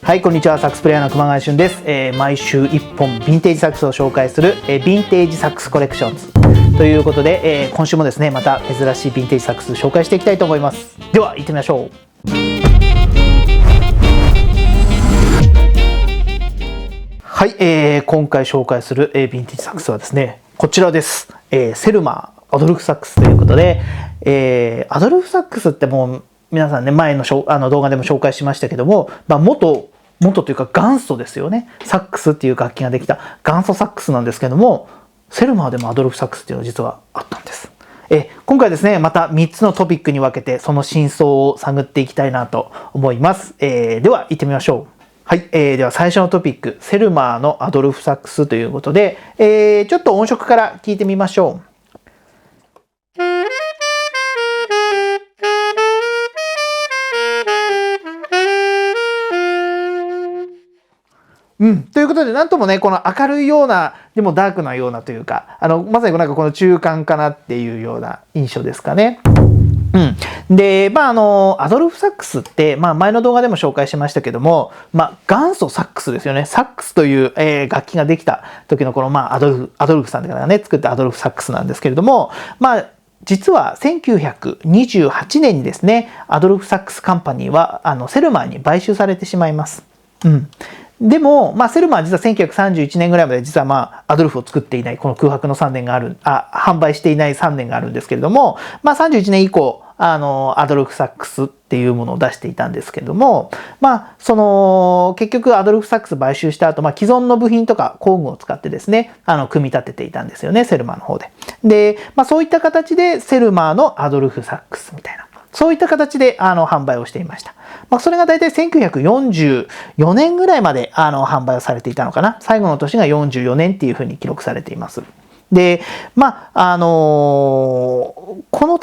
はい、こんにちは。サックスプレイヤーの熊谷俊です。毎週1本ヴィンテージサックスを紹介する、ヴィンテージサックスコレクションズということで、今週もですね、また珍しいヴィンテージサックス紹介していきたいと思います。では、行ってみましょう。はい、今回紹介する、ヴィンテージサックスはですね、こちらです。セルマーアドルフサックスということで、アドルフサックスってもう皆さんね、前の動画でも紹介しましたけども、元というか元祖ですよね。サックスっていう楽器ができた元祖サックスなんですけども、セルマーでもアドルフサックスっていうのが実はあったんです。今回ですね、また3つのトピックに分けてその真相を探っていきたいなと思います。では行ってみましょう。はい、では最初のトピック、セルマーのアドルフサックスということで、ちょっと音色から聞いてみましょう。ということで、なんともね、この明るいような、でもダークなようなというか、まさになんかこの中間かなっていうような印象ですかね。で、アドルフサックスって、前の動画でも紹介しましたけども、元祖サックスですよね。サックスという、楽器ができた時のこの、アドルフさんがね、作ったアドルフサックスなんですけれども、実は1928年にですね、アドルフサックスカンパニーは、セルマーに買収されてしまいます。でも、セルマーは実は1931年ぐらいまで実はアドルフを作っていない、この空白の3年が販売していない3年があるんですけれども、31年以降、アドルフサックスっていうものを出していたんですけれども、結局アドルフサックス買収した後、既存の部品とか工具を使ってですね、組み立てていたんですよね、セルマーの方で。で、そういった形でセルマーのアドルフサックスみたいな。そういった形で販売をしていました。それが大体1944年ぐらいまで販売をされていたのかな。最後の年が44年っていうふうに記録されています。で、た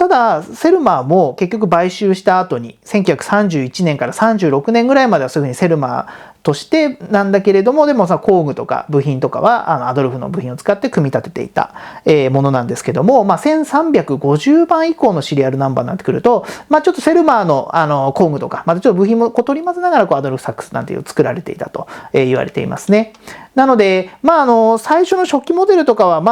だ、セルマーも結局買収した後に、1931年から36年ぐらいまではそういうふうにセルマーとしてなんだけれども、でも工具とか部品とかはアドルフの部品を使って組み立てていたものなんですけども、1350番以降のシリアルナンバーになってくると、ちょっとセルマーの工具とか、またちょっと部品も取り混ぜながらアドルフサックスなんていう作られていたと言われていますね。なので、最初の初期モデルとかは、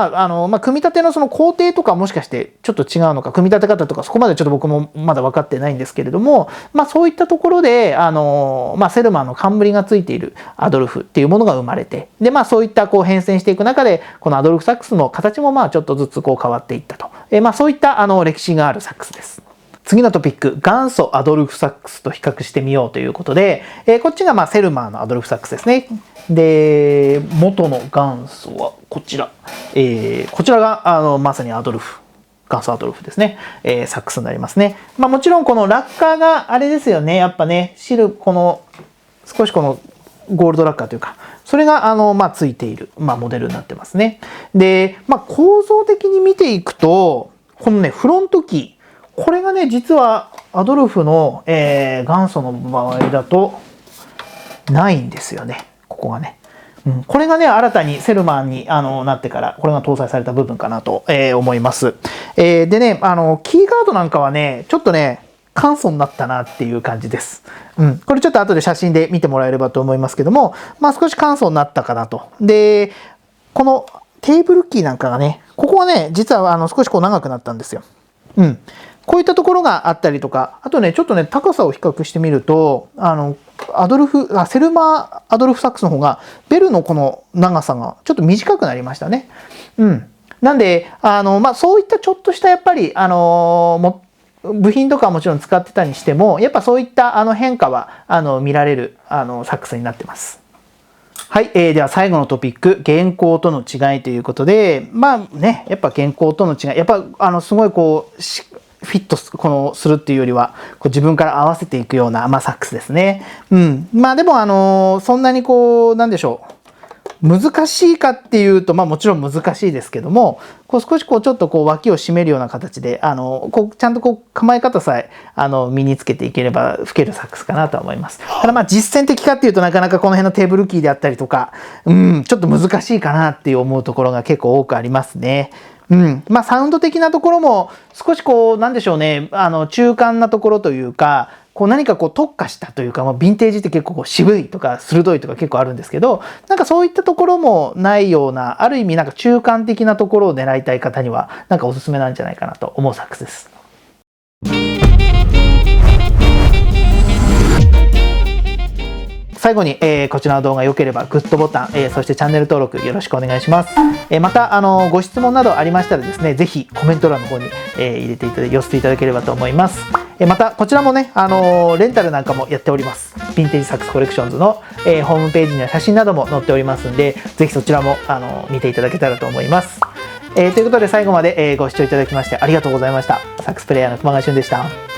組み立てのその工程とかもしかしてちょっと違うのか、組み立て方とかそこまでちょっと僕もまだ分かってないんですけれども、そういったところで、セルマーの冠がついているアドルフっていうものが生まれて、で、そういった変遷していく中で、このアドルフサックスの形もちょっとずつ変わっていったと。そういった歴史があるサックスです。次のトピック、元祖アドルフサックスと比較してみようということで、こっちがセルマーのアドルフサックスですね。で、元の元祖はこちら。こちらがまさにアドルフ。元祖アドルフですね。サックスになりますね。もちろんこのラッカーがあれですよね。やっぱね、少しこのゴールドラッカーというか、それがついている、モデルになってますね。で、構造的に見ていくと、このね、フロントキー。これがね、実はアドルフの、元祖の場合だとないんですよね。ここがね。これがね、新たにセルマーになってから、これが搭載された部分かなと、思います。でね、キーガードなんかはね、ちょっとね、簡素になったなっていう感じです。これちょっと後で写真で見てもらえればと思いますけども、少し簡素になったかなと。で、このテーブルキーなんかがね、ここはね、実は少し長くなったんですよ。こういったところがあったりとか、あとね、ちょっとね、高さを比較してみると、セルマーアドルフサックスの方が、ベルのこの長さがちょっと短くなりましたね。なんで、そういったちょっとしたやっぱり、部品とかはもちろん使ってたにしても、やっぱそういった変化は見られるサックスになってます。はい、では最後のトピック、現行との違いということで、やっぱ現行との違い、やっぱすごいフィットするっていうよりは自分から合わせていくような、サックスですね。でもそんなになんでしょう、難しいかっていうと、もちろん難しいですけども、少しちょっと脇を締めるような形でちゃんと構え方さえ身につけていければ吹けるサックスかなとは思います。ただ実践的かっていうとなかなかこの辺のテーブルキーであったりとか、ちょっと難しいかなっていう思うところが結構多くありますね。サウンド的なところも少しなんでしょうね、中間なところというか、こう何かこう特化したというか、ヴィンテージって結構こう渋いとか鋭いとか結構あるんですけど、なんかそういったところもないような、ある意味なんか中間的なところを狙いたい方にはなんかおすすめなんじゃないかなと思うサックスです。最後に、こちらの動画良ければグッドボタン、そしてチャンネル登録よろしくお願いします。またご質問などありましたらですね、ぜひコメント欄の方に、入れていただ寄せていただければと思います。またこちらもね、レンタルなんかもやっております。ヴィンテージサックスコレクションズの、ホームページには写真なども載っておりますんで、ぜひそちらも見ていただけたらと思います。ということで最後まで、ご視聴いただきましてありがとうございました。サックスプレイヤーの熊谷俊でした。